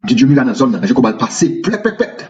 DJ Mila dans zone, je vais passer. Plec.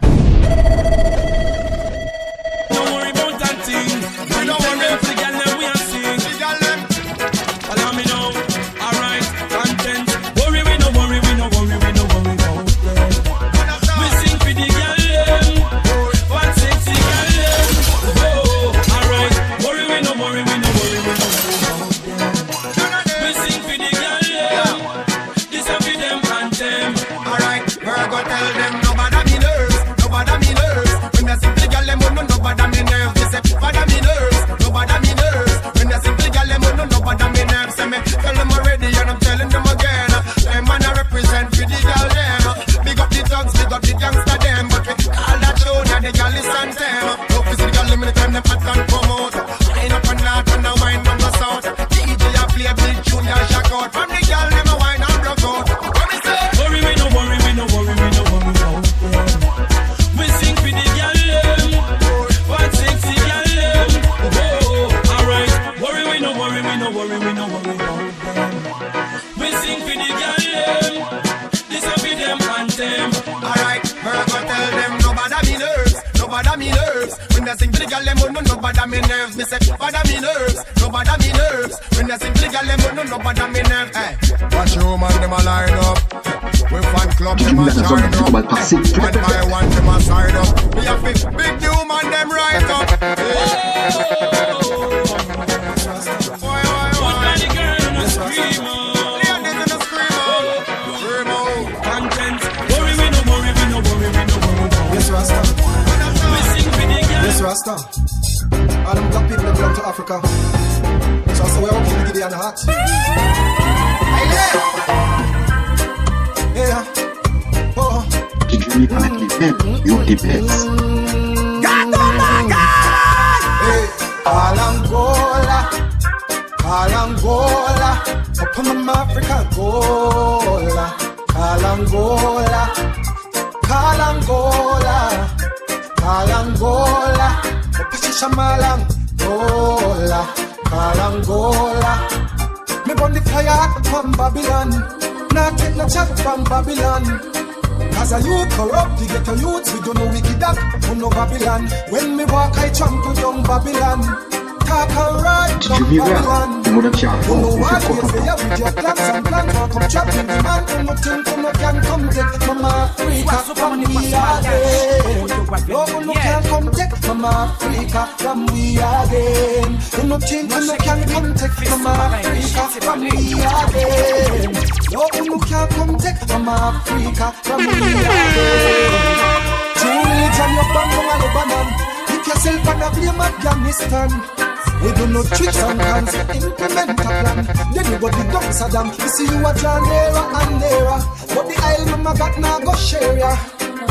We do no tricks and cons, implement a plan. Then you go the dump Saddam. We see you a John Nera. But the isle mama got now go share ya.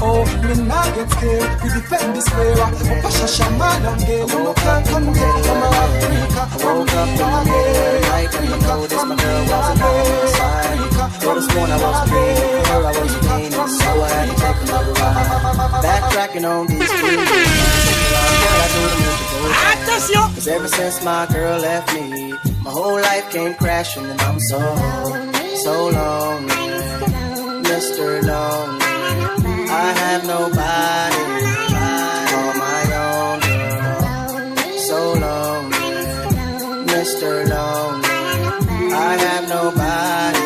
Oh, me nah get scared. We defend this player. Pasha shaman and gay. You no can't come get from Africa. Woke up in the morning, like when you noticed my girl wasn't on my side. For this morning I was praying, for her I was meaning, so I had to take another ride. Backtracking on these feelings. Cause ever since my girl left me, my whole life came crashing and I'm so lonely, Mr. Lonely. I have nobody, call my own girl. So lonely, Mr. Lonely. I have nobody,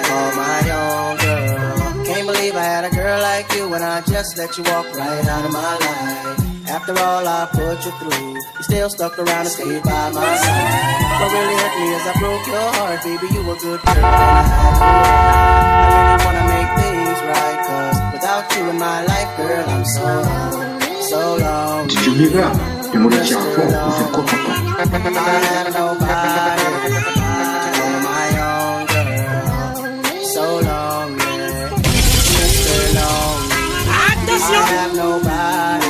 call my own girl. Can't believe I had a girl like you and I just let you walk right out of my life. After all I put you through, you still stuck around and stayed by my side. What really hurt me is I broke your heart, baby, you were good girl and I really wanna make things right, cause without you in my life, girl, I'm so lonely. DJ Mila, le monde tient à fond, on fait quoi papa? I have nobody, call my own girl. So lonely, Mr. Lonely. I have nobody.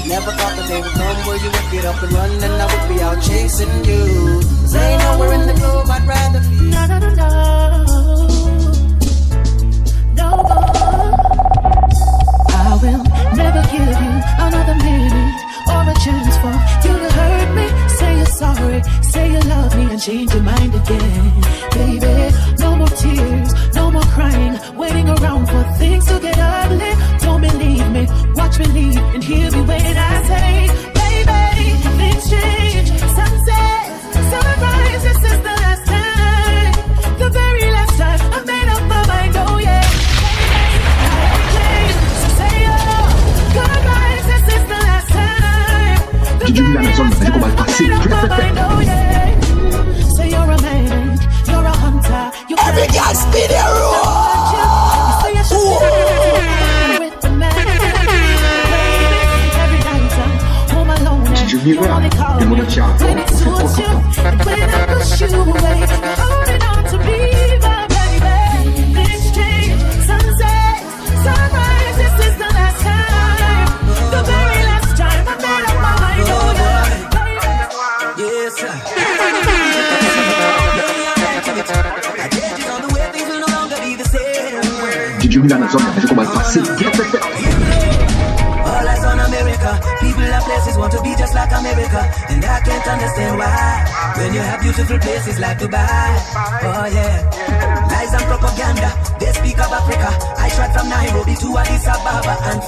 Never thought that they would come where you would get up and run and I would be out chasing you. Cause ain't nowhere in the globe I'd rather be. No, I will never give you another sorry, say you love me and change your mind again. Baby, no more tears, no more crying, waiting around for things to get ugly. Don't believe me, watch me leave and hear me when I say, baby, things change. Sunset, sunrise, this is the last time, the very last time I made up my mind, oh yeah. Baby, so say goodbye, this is the last time. Did you mean that? So you're a man, you're a hunter. Every girl spin their road. With the man, baby, every night I'm home alone and you only call me when it suits you. And when I push you away, you're holding on to me, my baby. Things change, sunset, sunrise, this is the last time, the very last time I made up my mind, oh yeah. Yes, sir. Did you mean that? Je commence à passer. All eyes on America. People and places want to be just like America, and I can't understand why. When you have beautiful places like Dubai, oh yeah. Lies and propaganda, they speak of Africa. I tried from Nairobi to Addis Ababa and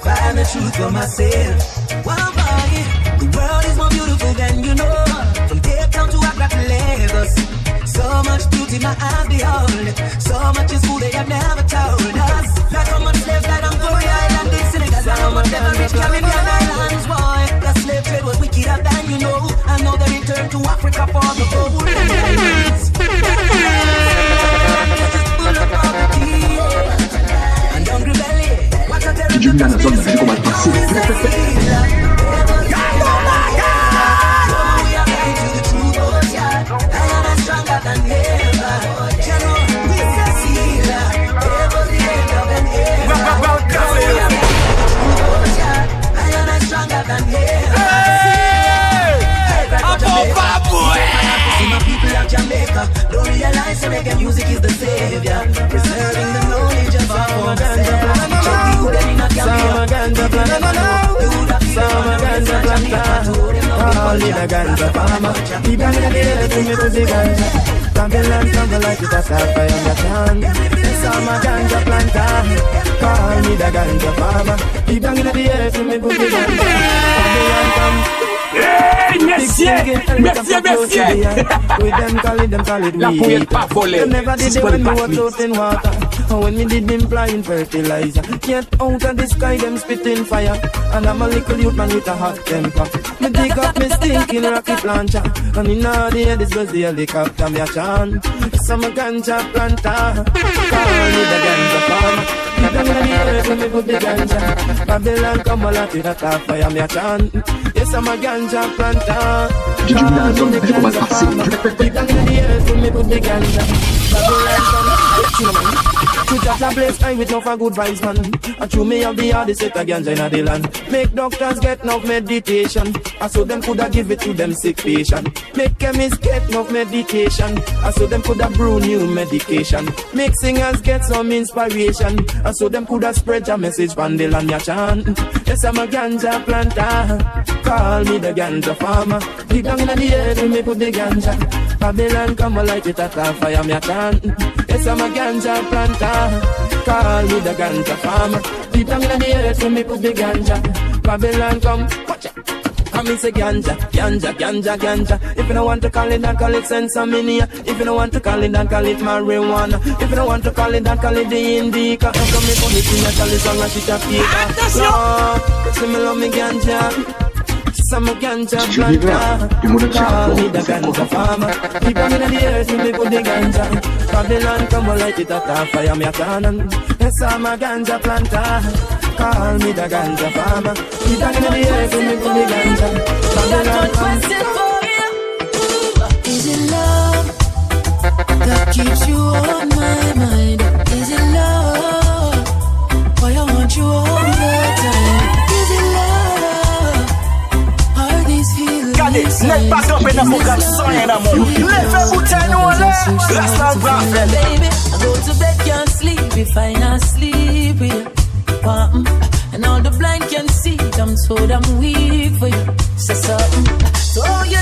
find the truth for myself. Wow, boy, the world is more beautiful than you know. From Cape Town to Accra to Lagos, so much beauty my eyes behold. So much is food they have never told us. Like how much slaves died on Gory Island in Senegal, and how much never reached Caribbean islands, boy. The slave trade was wickeder than you know. I know they returned to Africa for the gold and diamonds. Full of poverty and hungry belly. What a terrible Did you mean that? Je commence à passer. Stronger than ever. We can see that ever the end of an era. I am stronger than ever. See my people of Jamaica don't realize that reggae music is the savior, preserving the knowledge of our ourselves. Check the hood in a Gambia. All in a ganja farmer. Keep on the air to me to the ganja. Tumble and tumble like it a sapphire on the hand. I'm a ganja planter. Call me the ganja farmer. Keep on the air to me to the ganja. Tumble and tumble. Hey, messieurs! With them call it La pouille pas volée. Never did it when we were floating water. And when we did them flying fertilizer. Yet out of the sky them spitting fire. And I'm a little youth man with a hot temper. Me dig up me stinking rocket launcher. And in all the air this was the helicopter me a chant. Some ganja planter. Call me the ganja farmer. Keep on the earth when me put the ganja. Babylon come a lot with a top fire me a chant. Yes, I'm a ganja planter. Did you mean that? Je commence à passer. Keep on the earth when me put the ganja. Babylon come. To touch a place I with no for good vibes, man. And through me of the hardest set of ganja in the land. Make doctors get enough meditation. And so them coulda give it to them sick patient. Make chemists get enough medication. And so them coulda brew new medication. Make singers get some inspiration. And so them coulda spread your message from the land ya chant. Yes, I'm a ganja planter. Call me the ganja farmer. Dig down in the earth and me put the ganja. Babylon come a light it at a fire me a chant. Yes, I'm a ganja planter. Call me the ganja farmer. Deep down in the earth when me put the ganja. Babylon come, watch it. Come and say ganja, ganja, ganja, ganja. If you don't want to call it that, call it sensimania. If you don't want to call it that, call it marijuana. If you don't want to call it that, call it the indica. Come me put it in a chalice and a shit of paper. Lord, see me love me ganja. Some ganja planter. Call me the ganja farmer. Keep on in the earth when me put the ganja. Babylon come and light it up and fire me a cannon. Yes, I'm a ganja planter. Call me the ganja farmer. Keep on in the earth when me put the ganja. Babylon come. Is it love that keeps you on my mind? Is it love? Why I want you all the time? Is it love? Are these feelings? N'est pas tombé dans mon gars sans rien d'amour. Lève bouteille nous en l'air. Reste dans le bras. Baby, I go to bed, can't sleep if I not sleep with you. And all the blind can see, I'm so damn weak for you. Say something. So you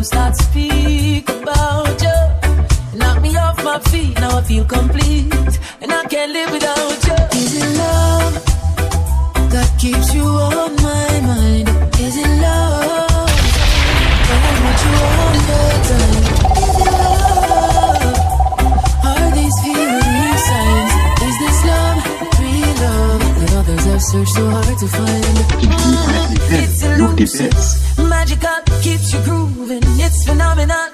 them start to speak about you. Knock me off my feet, now I feel complete, and I can't live without you. Is it love that keeps you on my mind? Is it love that I want you all the time? Is it love? Are these feeling signs? Is this love, real love, that others have searched so hard to find? It's elusive, magical, keeps you grooving. It's phenomenal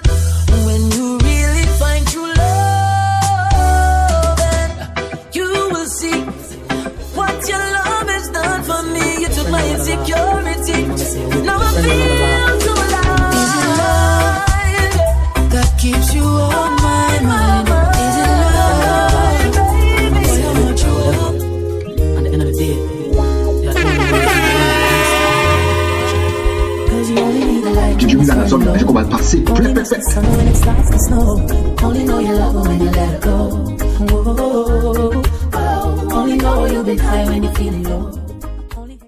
when you really find true love, and you will see what your love has done for me. You took my insecurity, now I feel so alive. Is it love that keeps you on my mind? Is it love? Boy, I want you up. At the end of the day, J'ai mis dans la zone, je commence à passer. When it starts to snow, only know you love her when you let her go. Whoa, only know you'll be high when you